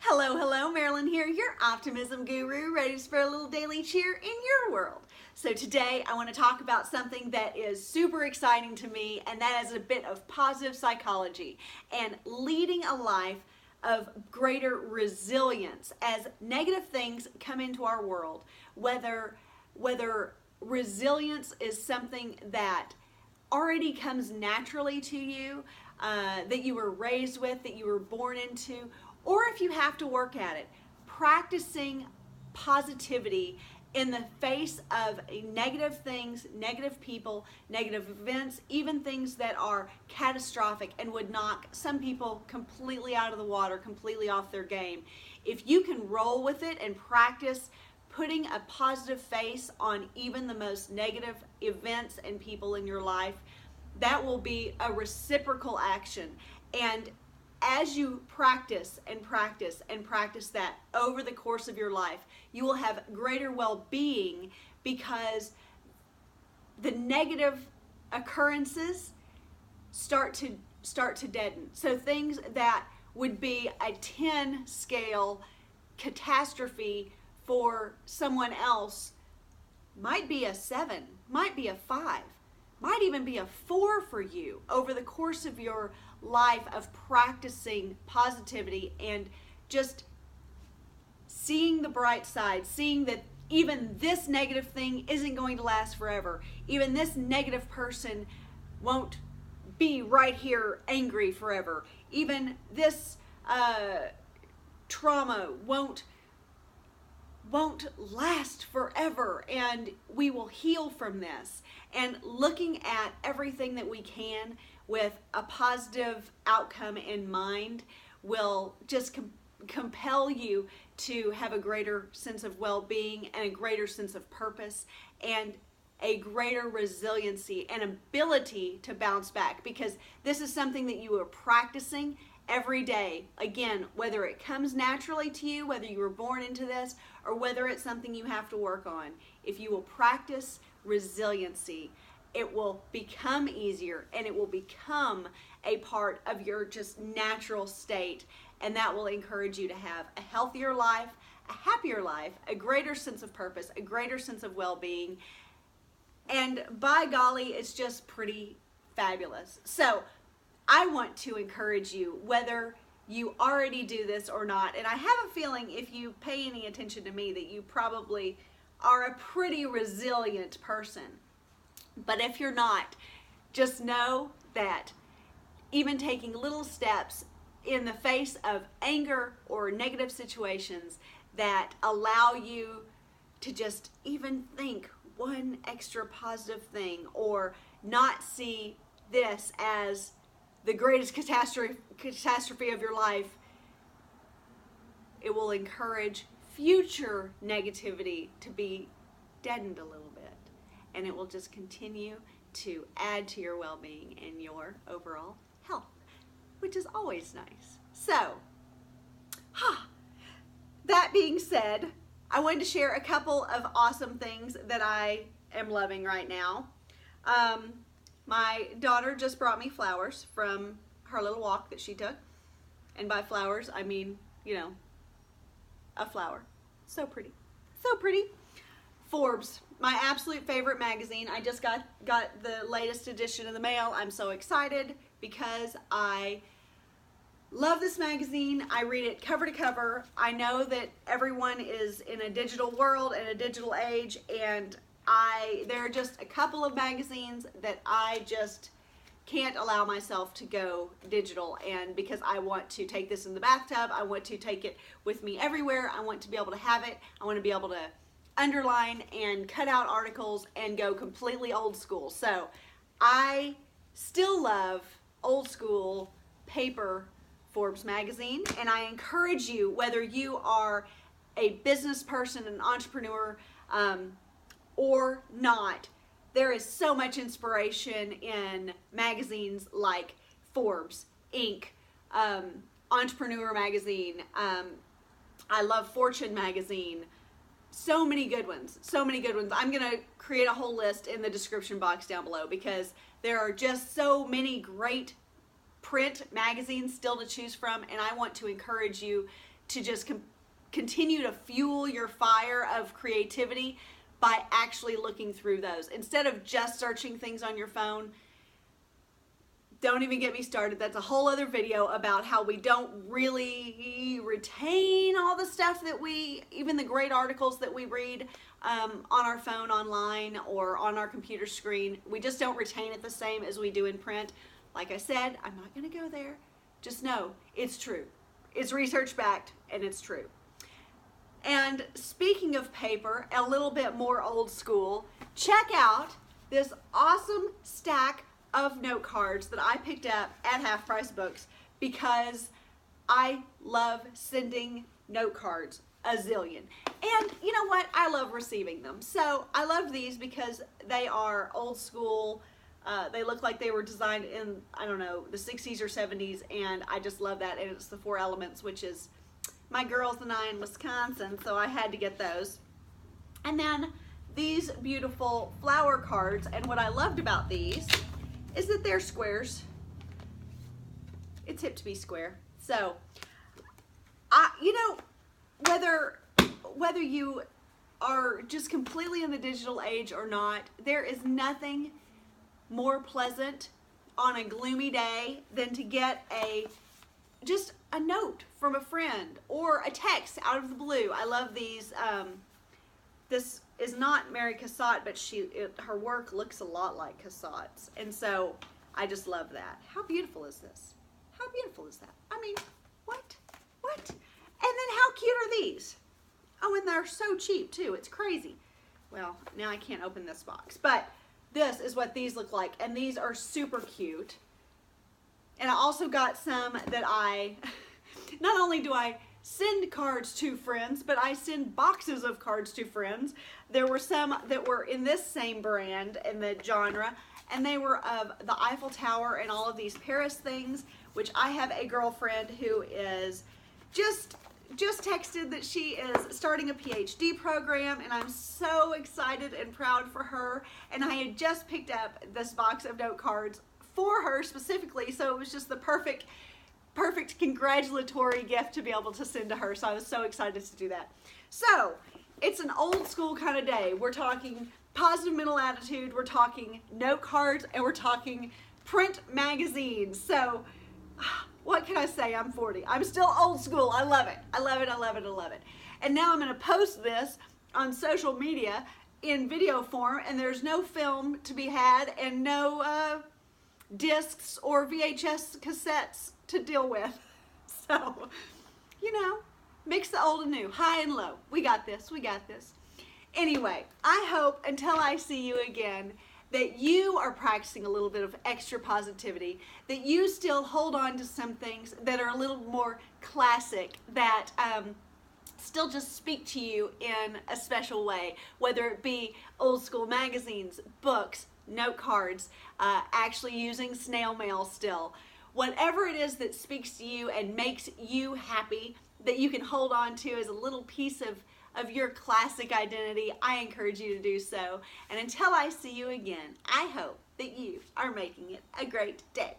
Hello, hello, Marilyn here, your optimism guru, ready to spread a little daily cheer in your world. So today I want to talk about something that is super exciting to me, and that is a bit of positive psychology and leading a life of greater resilience as negative things come into our world, whether resilience is something that already comes naturally to you, that you were raised with, that you were born into, or if you have to work at it, practicing positivity in the face of negative things, negative people, negative events, even things that are catastrophic and would knock some people completely out of the water, completely off their game. If you can roll with it and practice putting a positive face on even the most negative events and people in your life, that will be a reciprocal action. And as you practice and practice and practice that over the course of your life, you will have greater well-being because the negative occurrences start to deaden. So things that would be a 10 scale catastrophe for someone else might be a 7, might be a 5, might even be a 4 for you over the course of your life of practicing positivity and just seeing the bright side, seeing that even this negative thing isn't going to last forever. Even this negative person won't be right here angry forever. Even this trauma won't last forever, and we will heal from this. And looking at everything that we can with a positive outcome in mind will just compel you to have a greater sense of well-being and a greater sense of purpose and a greater resiliency and ability to bounce back, because this is something that you are practicing every day. Again, whether it comes naturally to you, whether you were born into this, or whether it's something you have to work on, if you will practice resiliency, it will become easier and it will become a part of your just natural state, and that will encourage you to have a healthier life, a happier life, a greater sense of purpose, a greater sense of well-being, and by golly, it's just pretty fabulous. So I want to encourage you, whether you already do this or not, and I have a feeling if you pay any attention to me that you probably are a pretty resilient person. But if you're not, just know that even taking little steps in the face of anger or negative situations that allow you to just even think one extra positive thing or not see this as the greatest catastrophe of your life, it will encourage future negativity to be deadened a little bit, and it will just continue to add to your well-being and your overall health, which is always nice. So, that being said, I wanted to share a couple of awesome things that I am loving right now. My daughter just brought me flowers from her little walk that she took. And by flowers, I mean, a flower. So pretty. So pretty. Forbes, my absolute favorite magazine. I just got the latest edition in the mail. I'm so excited because I love this magazine. I read it cover to cover. I know that everyone is in a digital world and a digital age, and there are just a couple of magazines that I just can't allow myself to go digital, and because I want to take this in the bathtub, I want to take it with me everywhere. I want to be able to have it. I want to be able to underline and cut out articles and go completely old school. So I still love old school paper Forbes magazine, and I encourage you, whether you are a business person, an entrepreneur, or not, there is so much inspiration in magazines like Forbes, Inc., Entrepreneur Magazine. I love Fortune Magazine. So many good ones. So many good ones. I'm going to create a whole list in the description box down below because there are just so many great print magazines still to choose from, and I want to encourage you to just continue to fuel your fire of creativity by actually looking through those. Instead of just searching things on your phone, don't even get me started. That's a whole other video about how we don't really retain all the stuff that even the great articles that we read on our phone, online, or on our computer screen. We just don't retain it the same as we do in print. Like I said, I'm not going to go there. Just know it's true. It's research backed, and it's true. And speaking of paper, a little bit more old school, check out this awesome stack of note cards that I picked up at Half Price Books because I love sending note cards a zillion. And you know what? I love receiving them. So I love these because they are old school. They look like they were designed in, I don't know, the 60s or 70s, and I just love that. And it's the 4 elements, which is my girls and I in Wisconsin, so I had to get those. And then these beautiful flower cards, and what I loved about these is that they're squares. It's hip to be square. So, you know, whether you are just completely in the digital age or not, there is nothing more pleasant on a gloomy day than to get just a note from a friend or a text out of the blue. I love these. This is not Mary Cassatt, but her work looks a lot like Cassatt's, and so I just love that. How beautiful is this? How beautiful is that? I mean, what? And then how cute are these? Oh, and they're so cheap too. It's crazy. Well, now I can't open this box, but this is what these look like, and these are super cute. And I also got some that not only do I send cards to friends, but I send boxes of cards to friends. There were some that were in this same brand in the genre, and they were of the Eiffel Tower and all of these Paris things, which I have a girlfriend who is just texted that she is starting a PhD program, and I'm so excited and proud for her. And I had just picked up this box of note cards for her specifically, so it was just the perfect congratulatory gift to be able to send to her. So I was so excited to do that. So it's an old school kind of day. We're talking positive mental attitude, we're talking note cards, and we're talking print magazines. So what can I say? I'm 40. I'm still old school. I love it. I love it. I love it. I love it. And now I'm going to post this on social media in video form, and there's no film to be had and no discs or VHS cassettes to deal with. So, you know, mix the old and new, high and low. We got this. We got this. Anyway, I hope until I see you again that you are practicing a little bit of extra positivity, that you still hold on to some things that are a little more classic, that still just speak to you in a special way, whether it be old school magazines, books, note cards, actually using snail mail still. Whatever it is that speaks to you and makes you happy, that you can hold on to as a little piece of your classic identity, I encourage you to do so. And until I see you again, I hope that you are making it a great day.